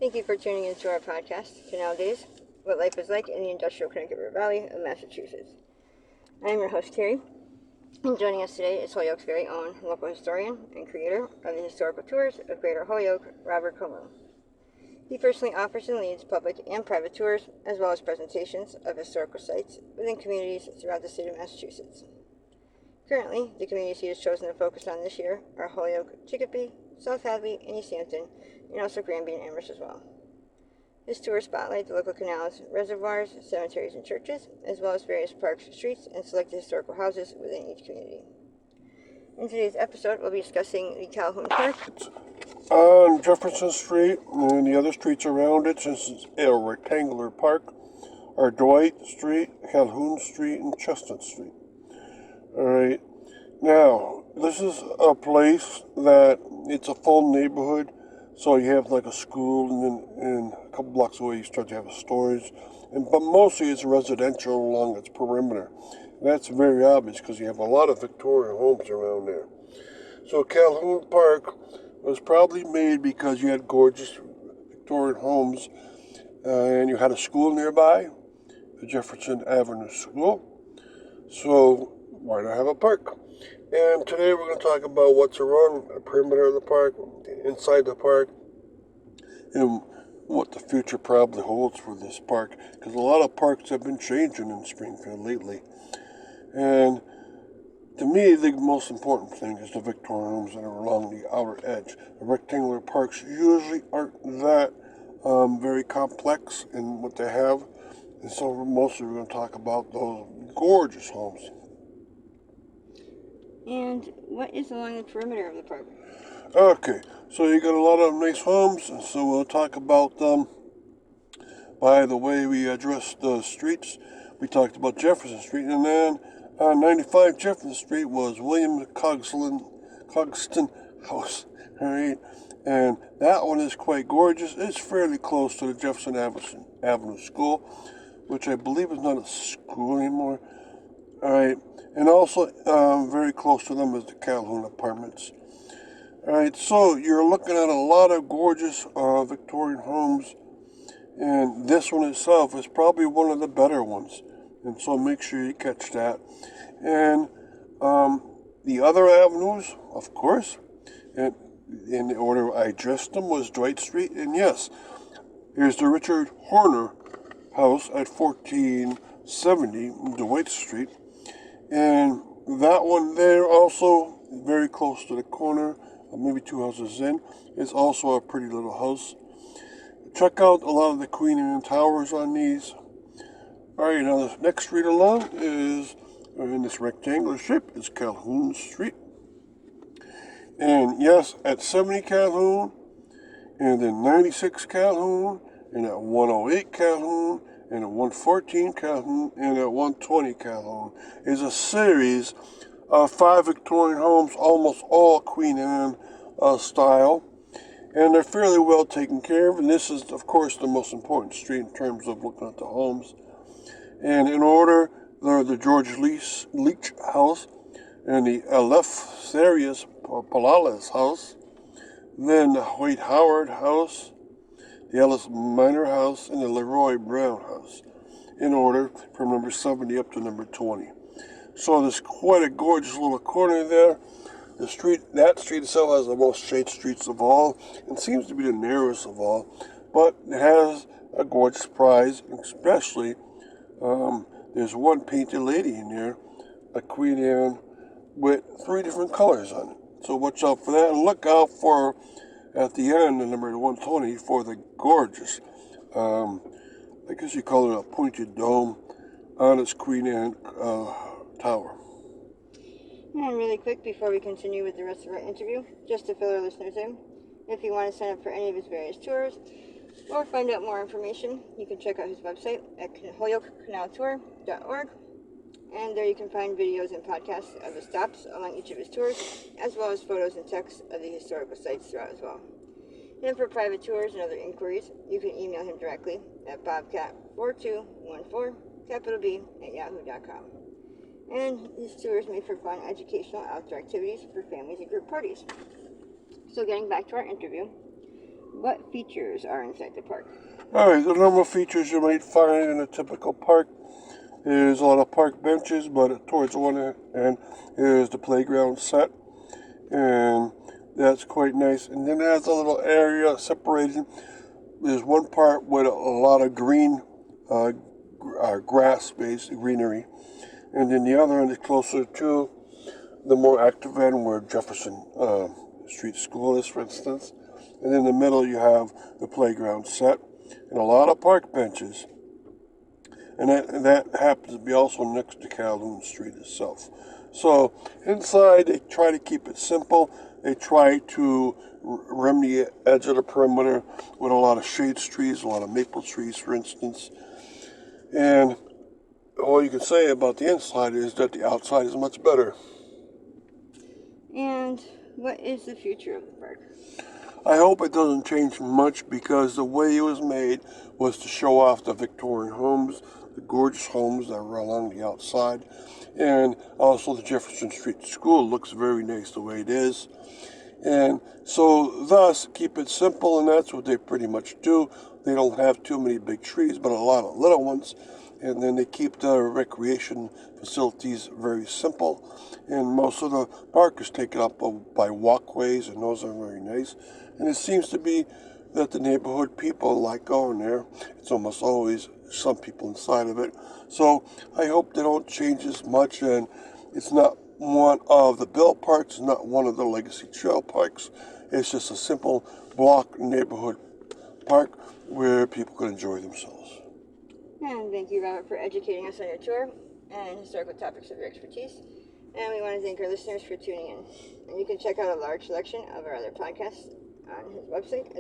Thank you for tuning into our podcast, Canal Days, What Life is Like in the Industrial Connecticut River Valley of Massachusetts. I am your host, Carrie, and joining us today is Holyoke's very own local historian and creator of the historical tours of Greater Holyoke, Robert Calhoun. He personally offers and leads public and private tours, as well as presentations of historical sites within communities throughout the state of Massachusetts. Currently, the communities he has chosen to focus on this year are Holyoke, Chicopee, South Hadley, and East Hampton, and also Granby and Amherst as well. This tour spotlights the local canals, reservoirs, cemeteries, and churches, as well as various parks, streets, and selected historical houses within each community. In today's episode, we'll be discussing the Calhoun Park on Jefferson Street and the other streets around it, since it's a rectangular park, are Dwight Street, Calhoun Street, and Chestnut Street. Alright, now, this is a place that it's a full neighborhood, so you have like a school, and a couple blocks away you start to have stores, but mostly it's residential along its perimeter. And that's very obvious because you have a lot of Victorian homes around there. So Calhoun Park was probably made because you had gorgeous Victorian homes, and you had a school nearby, the Jefferson Avenue School. So why not have a park? And today we're going to talk about what's around the perimeter of the park, inside the park, and what the future probably holds for this park. Because a lot of parks have been changing in Springfield lately. And to me, the most important thing is the Victorian homes that are along the outer edge. The rectangular parks usually aren't that very complex in what they have. And so mostly we're going to talk about those gorgeous homes. and what is along the perimeter of the park. Okay, so you got a lot of nice homes, and so we'll talk about them by the way we address the streets. We talked about Jefferson Street, and then on 95 Jefferson Street was William Cogston House, alright? And that one is quite gorgeous. It's fairly close to the Jefferson Avenue School, which I believe is not a school anymore. Alright, and also very close to them is the Calhoun Apartments. Alright, so you're looking at a lot of gorgeous Victorian homes, and this one itself is probably one of the better ones, and so make sure you catch that. And the other avenues, of course, and in the order I addressed them, was Dwight Street, and yes, here's the Richard Horner house at 1470 Dwight Street. And that one there, also very close to the corner, maybe two houses in, is also a pretty little house. Check out a lot of the Queen Anne towers on these. Alright, now the next street along is, in this rectangular shape, is Calhoun Street. And yes, at 70 Calhoun, and then 96 Calhoun, and at 108 Calhoun, and at 114 Calhoun, and at 120 Calhoun is a series of 5 Victorian homes, almost all Queen Anne style, and they're fairly well taken care of. And this is, of course, the most important street in terms of looking at the homes. And in order, they're the George Leach House, and the Eleftherius Palales House, then the Hoyt Howard House, the Ellis Minor House, and the Leroy Brown House, in order from number 70 up to number 20. So there's quite a gorgeous little corner there. That street itself has the most shade streets of all, and seems to be the narrowest of all, but it has a gorgeous prize, especially there's one painted lady in there, a Queen Anne, with 3 different colors on it. So watch out for that, and look out for, at the end, the number 120, for the gorgeous, I guess you call it a pointed dome on its Queen Anne tower. And really quick, before we continue with the rest of our interview, just to fill our listeners in, if you want to sign up for any of his various tours or find out more information, you can check out his website at holyokecanaltour.org, and there you can find videos and podcasts of the stops along each of his tours, as well as photos and texts of the historical sites throughout as well. And for private tours and other inquiries, you can email him directly at bobcat4214, capital B, at yahoo.com. And this tour is made for fun, educational, outdoor activities for families and group parties. So getting back to our interview, what features are inside the park? Alright, the normal features you might find in a typical park is a lot of park benches, but towards one end is the playground set, and that's quite nice. And then it has a little area separated. There's one part with a lot of green grass space, greenery, and then the other end is closer to the more active end where Jefferson Street School is, for instance. And in the middle you have the playground set and a lot of park benches. And that happens to be also next to Calhoun Street itself. So inside they try to keep it simple. They try to rim the edge of the perimeter with a lot of shade trees, a lot of maple trees, for instance. And all you can say about the inside is that the outside is much better. And what is the future of the park? I hope it doesn't change much, because the way it was made was to show off the Victorian homes, the gorgeous homes that were along the outside, and also the Jefferson Street School looks very nice the way it is. And so thus keep it simple, and that's what they pretty much do. They don't have too many big trees, but a lot of little ones. And then they keep the recreation facilities very simple. And most of the park is taken up by walkways, and those are very nice. And it seems to be that the neighborhood people like going there. It's almost always some people inside of it. So I hope they don't change as much, and it's not one of the Bill parks, not one of the Legacy Trail parks. It's just a simple block neighborhood park where people can enjoy themselves. And thank you, Robert, for educating us on your tour and historical topics of your expertise. And we want to thank our listeners for tuning in. And you can check out a large selection of our other podcasts on his website,